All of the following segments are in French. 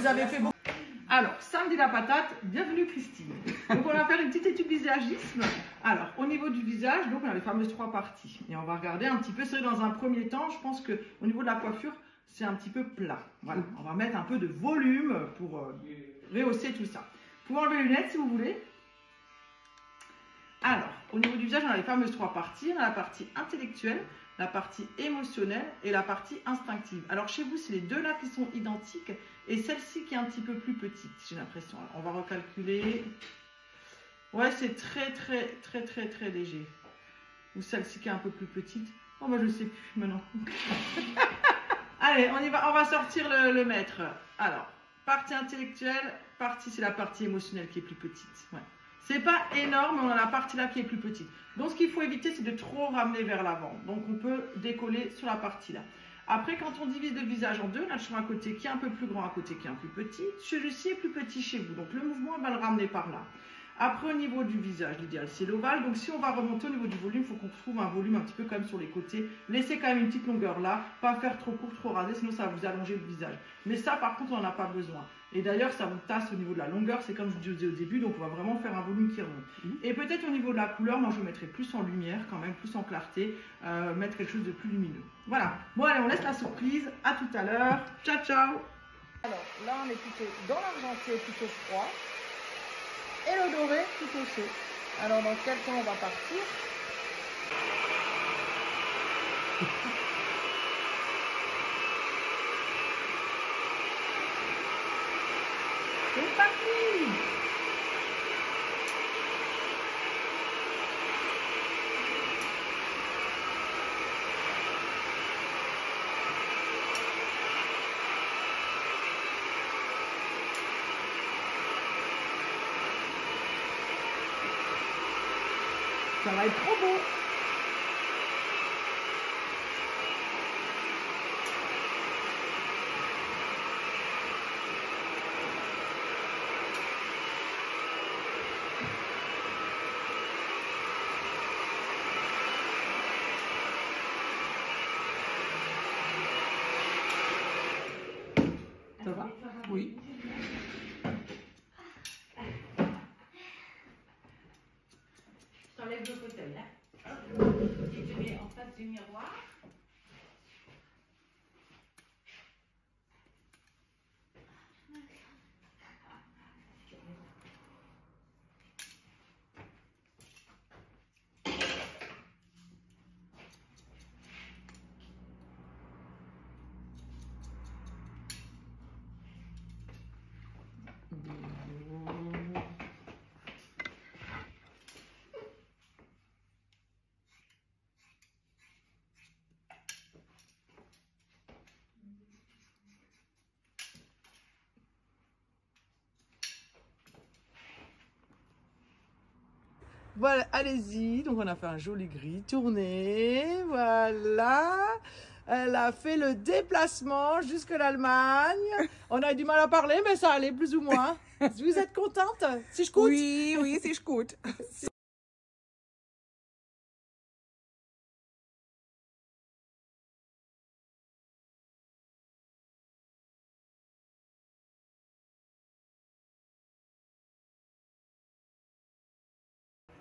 vous avez fait beaucoup. Alors, samedi la patate, bienvenue Christine. Donc on va faire une petite étude visagisme. Alors, au niveau du visage, donc on a les fameuses 3 parties. Et on va regarder un petit peu, c'est dans un premier temps, je pense qu'au niveau de la coiffure, c'est un petit peu plat. Voilà, on va mettre un peu de volume pour rehausser tout ça. Vous pouvez enlever les lunettes si vous voulez. Alors, au niveau du visage, on a les fameuses 3 parties. On a la partie intellectuelle, la partie émotionnelle et la partie instinctive. Alors chez vous, c'est les deux là qui sont identiques et celle-ci qui est un petit peu plus petite, j'ai l'impression. On va recalculer. Ouais, c'est très léger. Ou celle-ci qui est un peu plus petite. Oh, moi je sais plus maintenant. Allez, on y va, on va sortir le mètre. Alors, partie intellectuelle, c'est la partie émotionnelle qui est plus petite. Ouais. C'est pas énorme, mais on a la partie là qui est plus petite. Donc ce qu'il faut éviter, c'est de trop ramener vers l'avant. Donc on peut décoller sur la partie là. Après, quand on divise le visage en deux, on a le champ à côté qui est un peu plus grand, à côté qui est un peu petit. Celui-ci est plus petit chez vous. Donc le mouvement, on va le ramener par là. Après, au niveau du visage, l'idéal, c'est l'ovale. Donc si on va remonter au niveau du volume, il faut qu'on trouve un volume un petit peu comme sur les côtés. Laissez quand même une petite longueur là. Pas faire trop court, trop rasé, sinon ça va vous allonger le visage. Mais ça, par contre, on n'en a pas besoin. Et d'ailleurs, ça vous tasse au niveau de la longueur. C'est comme je disais au début. Donc on va vraiment faire un volume qui remonte. Et peut-être au niveau de la couleur, moi, je mettrais plus en lumière quand même, plus en clarté. Mettre quelque chose de plus lumineux. Voilà. Bon, allez, on laisse la surprise. À tout à l'heure. Ciao, ciao. Alors, là, on est plutôt dans l'argenté, plutôt froid. Et le doré tout au chaud. Alors dans quel temps on va partir? C'est parti! Ça va être trop beau. Ça va? Oui. Je t'enlève le fauteuil, là. Et tu mets en face du miroir. Voilà, allez-y. Donc on a fait un joli gris, tourné, voilà. Elle a fait le déplacement jusque l'Allemagne. On a eu du mal à parler, mais ça allait plus ou moins. Vous êtes contente? Si je coûte? Oui, oui, si je coûte.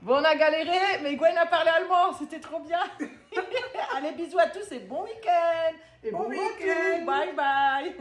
Bon, on a galéré, mais Gwen a parlé allemand, c'était trop bien. Allez, bisous à tous et bon week-end. Et bon week-end. retour. Bye bye.